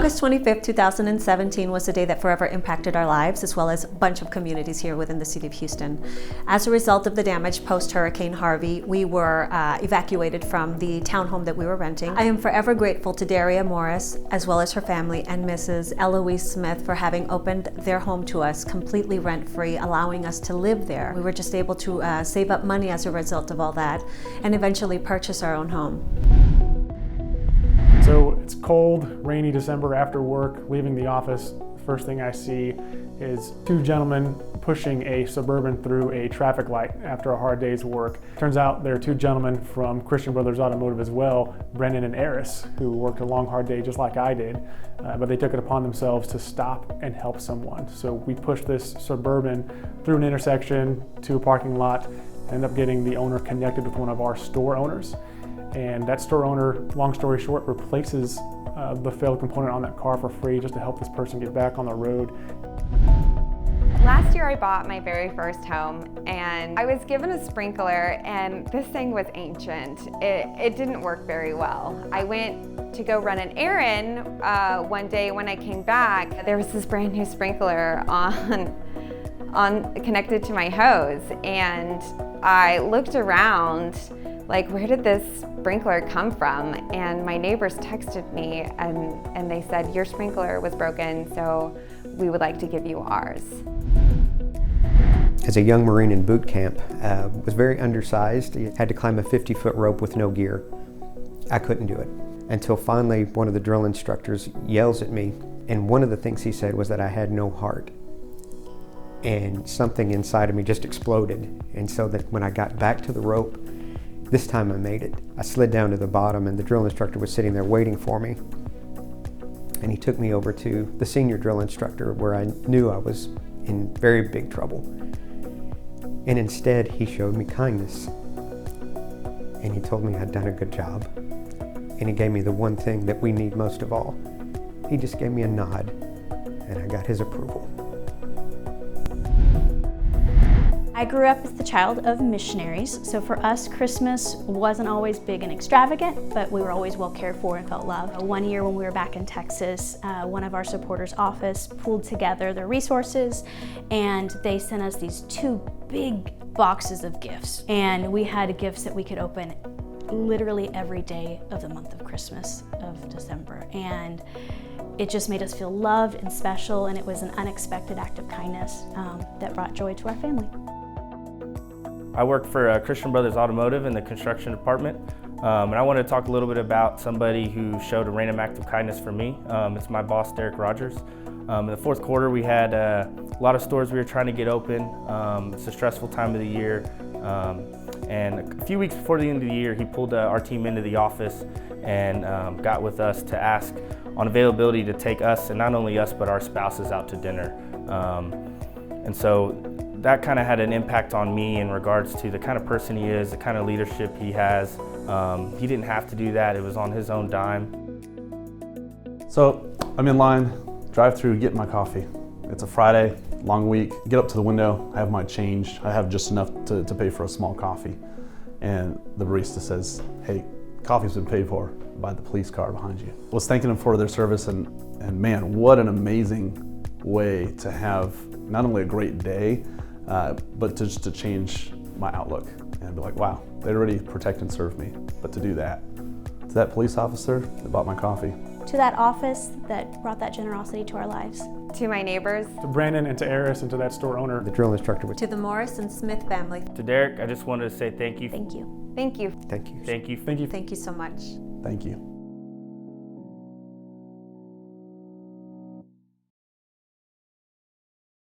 August 25th, 2017 was a day that forever impacted our lives, as well as a bunch of communities here within the city of Houston. As a result of the damage post-Hurricane Harvey, we were evacuated from the townhome that we were renting. I am forever grateful to Daria Morris, as well as her family, and Mrs. Eloise Smith for having opened their home to us completely rent-free, allowing us to live there. We were just able to save up money as a result of all that, and eventually purchase our own home. So it's cold, rainy December after work, leaving the office. First thing I see is two gentlemen pushing a Suburban through a traffic light after a hard day's work. Turns out they're two gentlemen from Christian Brothers Automotive as well, Brendan and Eris, who worked a long, hard day just like I did, but they took it upon themselves to stop and help someone. So we pushed this Suburban through an intersection to a parking lot, ended up getting the owner connected with one of our store owners. And that store owner, long story short, replaces the failed component on that car for free just to help this person get back on the road. Last year I bought my very first home and I was given a sprinkler, and this thing was ancient. It didn't work very well. I went to go run an errand one day. When I came back, there was this brand new sprinkler connected to my hose, and I looked around like, where did this sprinkler come from? And my neighbors texted me and they said, your sprinkler was broken, so we would like to give you ours. As a young Marine in boot camp, was very undersized. He had to climb a 50-foot rope with no gear. I couldn't do it. Until finally one of the drill instructors yells at me, and one of the things he said was that I had no heart. And something inside of me just exploded. And so that when I got back to the rope, this time I made it. I slid down to the bottom and the drill instructor was sitting there waiting for me. And he took me over to the senior drill instructor where I knew I was in very big trouble. And instead he showed me kindness. And he told me I'd done a good job. And he gave me the one thing that we need most of all. He just gave me a nod and I got his approval. I grew up as the child of missionaries, so for us Christmas wasn't always big and extravagant, but we were always well cared for and felt loved. One year when we were back in Texas, one of our supporters' office pulled together their resources and they sent us these two big boxes of gifts. And we had gifts that we could open literally every day of the month of Christmas, of December. And it just made us feel loved and special, and it was an unexpected act of kindness that brought joy to our family. I work for Christian Brothers Automotive in the construction department, and I want to talk a little bit about somebody who showed a random act of kindness for me. It's my boss, Derek Rogers. In the fourth quarter, we had a lot of stores we were trying to get open. It's a stressful time of the year, and a few weeks before the end of the year, he pulled our team into the office and got with us to ask on availability to take us, and not only us, but our spouses out to dinner. And so that kind of had an impact on me in regards to the kind of person he is, the kind of leadership he has. He didn't have to do that, it was on his own dime. So I'm in line, drive through, get my coffee. It's a Friday, long week, get up to the window, I have my change, I have just enough to pay for a small coffee. And the barista says, hey, coffee's been paid for by the police car behind you. I was thanking them for their service, and man, what an amazing way to have not only a great day, but just to change my outlook and be like, wow, they already protect and serve me. But to do that, to that police officer that bought my coffee. To that office that brought that generosity to our lives. To my neighbors. To Brandon and to Eris and to that store owner. The drill instructor was. To the Morris and Smith family. To Derek, I just wanted to say thank you. Thank you. Thank you. Thank you. Thank you. Thank you. Thank you so much. Thank you.